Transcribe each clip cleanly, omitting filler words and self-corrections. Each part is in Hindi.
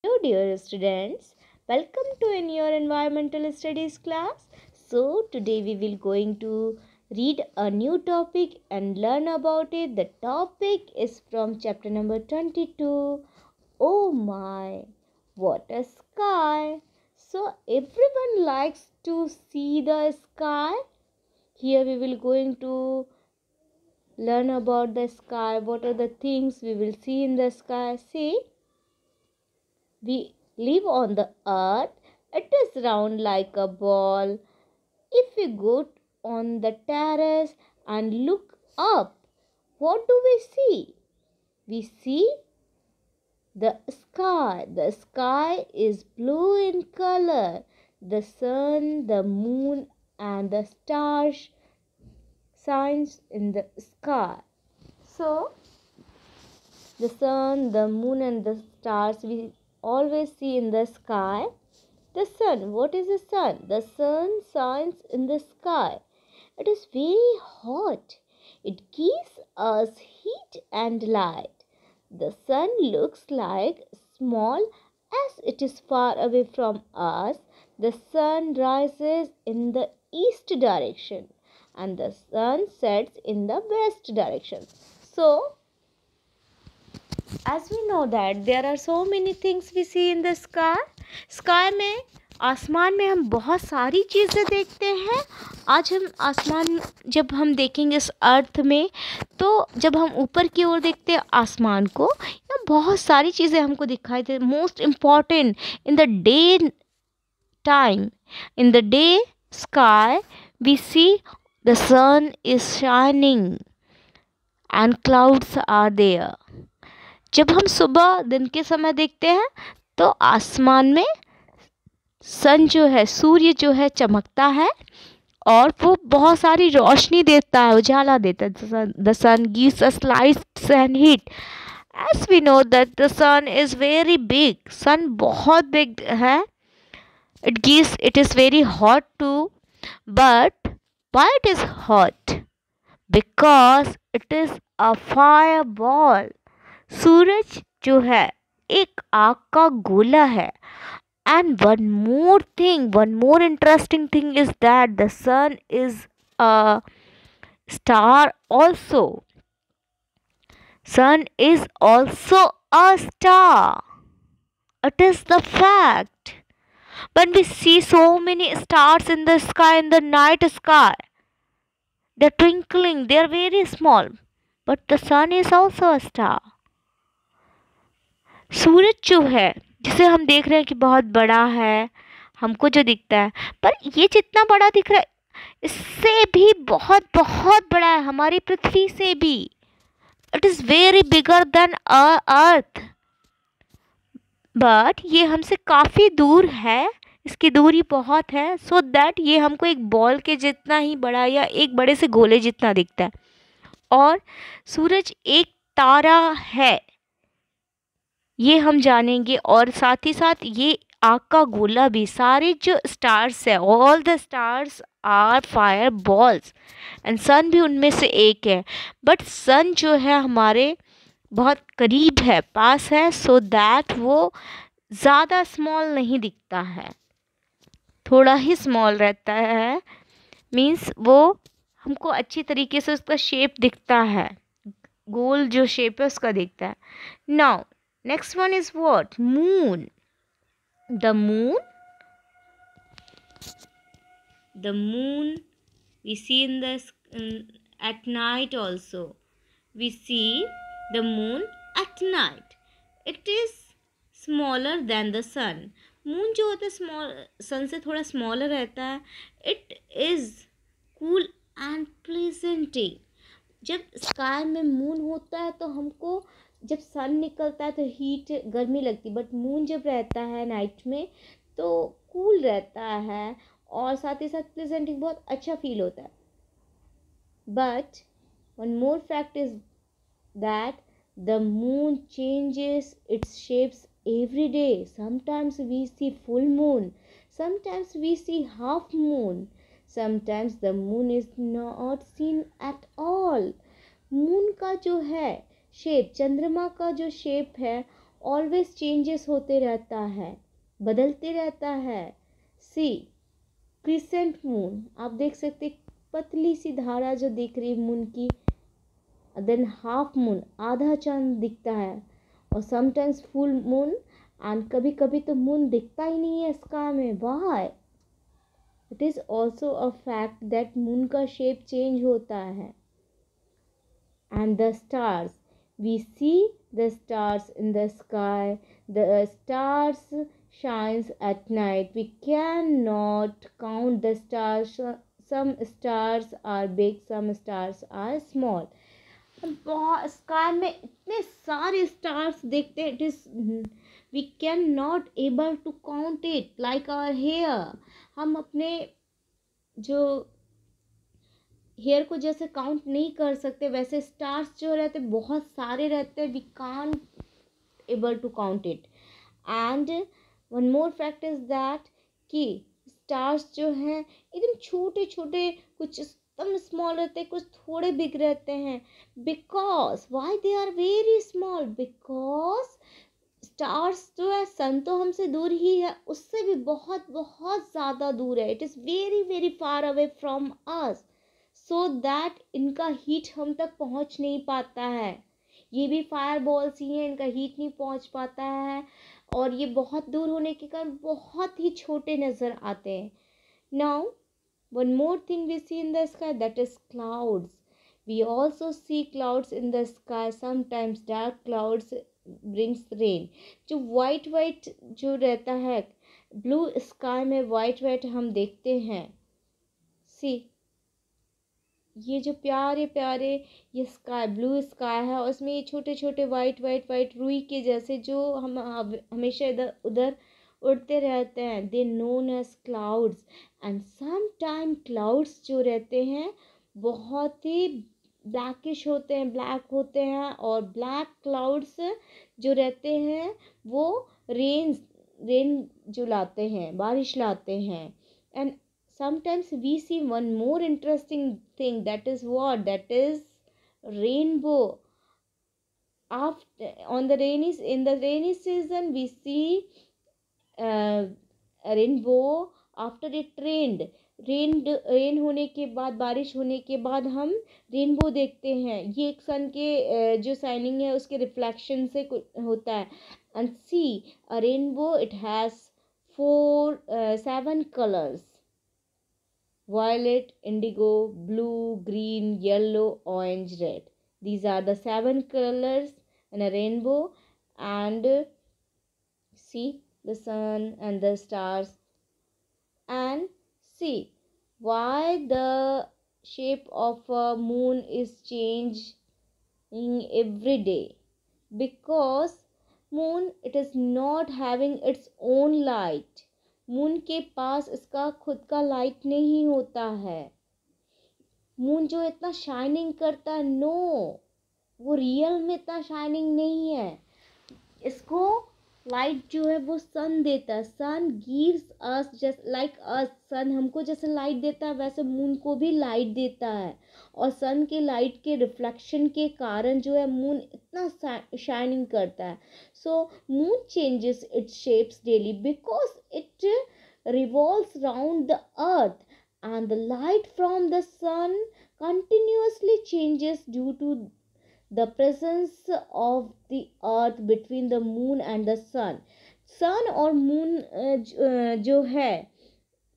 Hello dear students, welcome to in your environmental studies class. So today we will going to read a new topic and learn about it. The topic is from chapter number 22. Oh my, what a sky. So everyone likes to see the sky. Here we will going to learn about the sky. What are the things we will see in the sky? See, we live on the earth. It is round like a ball. If we go on the terrace and look up, what do we see? We see the sky. The sky is blue in color. The sun, the moon, and the stars shines in the sky. So, the sun, the moon, and the stars we always see in the sky. The sun, what is the sun? The sun shines in the sky. It is very hot. It gives us heat and light. The sun looks like small as it is far away from us. The sun rises in the east direction and the sun sets in the west direction. So, as we know that there are so many things we see in the sky में आसमान में हम बहुत सारी चीज़ें देखते हैं. आज हम आसमान जब हम देखेंगे इस अर्थ में, तो जब हम ऊपर की ओर देखते हैं आसमान को, या बहुत सारी चीज़ें हमको दिखाई दे. Most important in the day time, in the day sky, we see the sun is shining and clouds are there. जब हम सुबह दिन के समय देखते हैं तो आसमान में सन जो है, सूर्य जो है चमकता है और वो बहुत सारी रोशनी देता है, उजाला देता है. The sun gives us lights and heat. As we know that the sun is very big. Sun बहुत बिग है. It is very hot too. But why it is hot? Because it is a fire ball. सूरज जो है एक आग का गोला है. And one more interesting thing is that the sun is a star also. Sun is also a star. It is the fact. When we see so many stars in the sky, in the night sky, they're twinkling, they're very small. But the sun is also a star. सूरज जो है जिसे हम देख रहे हैं कि बहुत बड़ा है, हमको जो दिखता है, पर ये जितना बड़ा दिख रहा है इससे भी बहुत बहुत बड़ा है, हमारी पृथ्वी से भी. It is very bigger than earth. But ये हमसे काफ़ी दूर है, इसकी दूरी बहुत है, सो दैट ये हमको एक बॉल के जितना ही बड़ा या एक बड़े से गोले जितना दिखता है. और सूरज एक तारा है, ये हम जानेंगे. और साथ ही साथ ये आग का गोला भी. सारे जो स्टार्स है, all the stars are fire balls and sun भी उनमें से एक है. बट सन जो है हमारे बहुत करीब है, पास है, सो दैट वो ज़्यादा स्मॉल नहीं दिखता है, थोड़ा ही स्मॉल रहता है. मीन्स वो हमको अच्छी तरीके से उसका शेप दिखता है, गोल जो शेप है उसका दिखता है. Now next one is what? Moon. The moon we see in the at night also. We see the moon at night. It is smaller than the sun. Moon जो होता है small, sun से थोड़ा smaller रहता है. It is cool and pleasanting. जब स्काई में मून होता है तो हमको, जब सन निकलता है तो हीट गर्मी लगती, बट मून जब रहता है नाइट में तो कूल रहता है और साथ ही साथ प्लेजेंटिंग, बहुत अच्छा फील होता है. But one more fact is that the moon changes its shapes every day. Sometimes we see full moon, sometimes we see half moon, sometimes the moon is not seen at all. Moon का जो है शेप, चंद्रमा का जो शेप है ऑलवेज चेंजेस होते रहता है, बदलते रहता है। सी क्रिसेंट मून, आप देख सकते पतली सी धारा जो दिख रही मून की। देन हाफ मून, आधा चांद दिखता है। और समटाइम्स फुल मून, एंड कभी कभी तो मून दिखता ही नहीं है स्काई में। Why? It is also a fact that moon का शेप चेंज होता है। And the stars, we see the stars in the sky. The stars shines at night. We cannot count the stars. Some stars are big, some stars are small. Sky में इतने सारे स्टार्स देखते हैं, it is we can not able to count it like our here. हम अपने जो हेयर को जैसे काउंट नहीं कर सकते, वैसे स्टार्स जो रहते बहुत सारे रहते हैं, we can't able to count it. And one more fact is that कि स्टार्स जो हैं एकदम छोटे छोटे, कुछ एकदम स्मॉल रहते हैं, कुछ थोड़े बिग रहते हैं। Because why they are very small? Because stars जो है, सन तो हमसे दूर ही है, उससे भी बहुत बहुत ज़्यादा दूर है। It is very very far away from us, so that इनका हीट हम तक पहुंच नहीं पाता है। ये भी फायर बॉल्स ही हैं, इनका हीट नहीं पहुंच पाता है, और ये बहुत दूर होने के कारण बहुत ही छोटे नज़र आते हैं। Now one more thing we see in the sky, that is clouds. We also see clouds in the sky. Sometimes dark clouds brings rain. जो वाइट वाइट जो रहता है, ब्लू स्काई में वाइट वाइट हम देखते हैं। सी ये जो प्यारे प्यारे ये स्काई, ब्लू स्काई है, और उसमें ये छोटे छोटे वाइट वाइट वाइट रुई के जैसे जो हम हमेशा इधर उधर उड़ते रहते हैं, they known as clouds. And some time clouds जो रहते हैं बहुत ही ब्लैकिश होते हैं, ब्लैक होते हैं, और ब्लैक क्लाउड्स जो रहते हैं वो रेन जो लाते हैं, बारिश लाते हैं। And sometimes we see one more interesting thing, that is what? That is rainbow. After in the rainy season we see a rainbow after it rained. Rain होने के बाद, बारिश होने के बाद हम रेनबो देखते हैं। ये एक सन के जो शाइनिंग है उसके रिफ्लेक्शन से होता है। And see a rainbow, it has 7 colors: violet, indigo, blue, green, yellow, orange, red. These are the 7 colors in a rainbow. And see the sun and the stars. And see why the shape of a moon is changing every day. Because moon, it is not having its own light. Moon के पास इसका खुद का लाइट नहीं होता है। मून जो इतना शाइनिंग करता है, नो, वो रियल में इतना शाइनिंग नहीं है। इसको लाइट जो है वो सन देता है। Sun gives us just like us. Sun हमको जैसे लाइट देता है, वैसे मून को भी लाइट देता है। और सन के लाइट के रिफ्लेक्शन के कारण जो है मून इतना शाइनिंग करता है। So moon changes its shapes daily because it revolves round the earth, and the light from the sun continuously changes due to the presence of the earth between the moon and the sun. सन और मून जो है,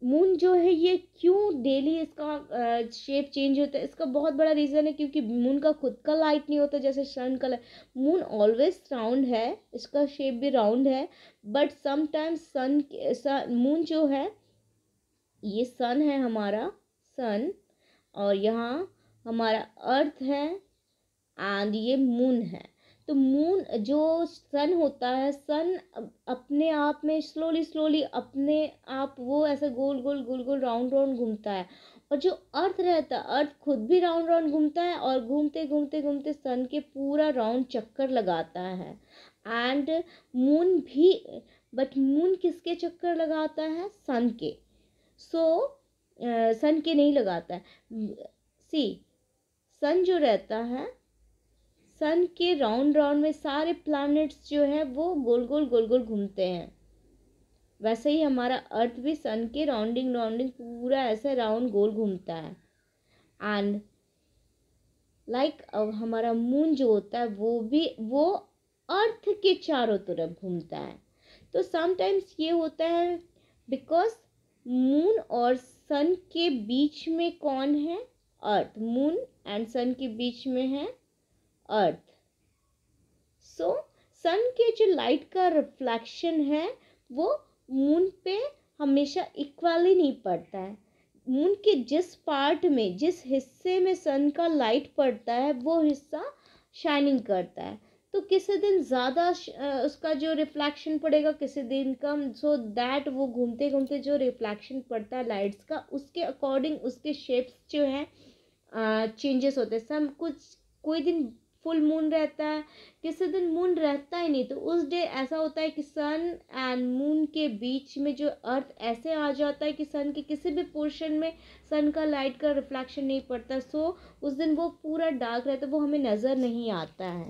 मून जो है ये क्यों डेली इसका शेप चेंज होता है, इसका बहुत बड़ा रीज़न है क्योंकि मून का खुद का लाइट नहीं होता जैसे सन का। मून ऑलवेज राउंड है, इसका शेप भी राउंड है, बट समटाइम्स मून जो है, ये सन है हमारा, सन, और यहाँ हमारा अर्थ है, एंड ये मून है। तो मून जो सन होता है, सन अपने आप में स्लोली अपने आप वो ऐसे गोल गोल राउंड राउंड घूमता है। और जो अर्थ रहता है, अर्थ खुद भी राउंड राउंड घूमता है, और घूमते सन के पूरा राउंड चक्कर लगाता है। एंड मून भी, बट मून किसके चक्कर लगाता है? सन के। सन के नहीं लगाता है। सी सन जो रहता है, सन के राउंड राउंड में सारे प्लैनेट्स जो है वो गोल गोल घूमते हैं, वैसे ही हमारा अर्थ भी सन के राउंडिंग पूरा ऐसे राउंड गोल घूमता है। एंड हमारा मून जो होता है वो अर्थ के चारों तरफ घूमता है। तो समटाइम्स ये होता है बिकॉज मून और सन के बीच में कौन है? अर्थ। मून एंड सन के बीच में है अर्थ। सो सन के जो लाइट का रिफ्लेक्शन है वो मून पे हमेशा इक्वली नहीं पड़ता है। मून के जिस पार्ट में, जिस हिस्से में सन का लाइट पड़ता है वो हिस्सा शाइनिंग करता है। तो किसी दिन ज़्यादा उसका जो रिफ्लेक्शन पड़ेगा, किसी दिन कम, सो दैट वो घूमते घूमते जो रिफ्लेक्शन पड़ता है लाइट्स का उसके अकॉर्डिंग उसके शेप्स जो हैं चेंजेस होते हैं। सब कुछ, कोई दिन फुल मून रहता है, किसी दिन मून रहता ही नहीं, तो उस डे ऐसा होता है कि सन एंड मून के बीच में जो अर्थ ऐसे आ जाता है कि सन के किसी भी पोर्शन में सन का लाइट का रिफ्लेक्शन नहीं पड़ता। सो उस दिन वो पूरा डार्क रहता है, वो हमें नज़र नहीं आता है।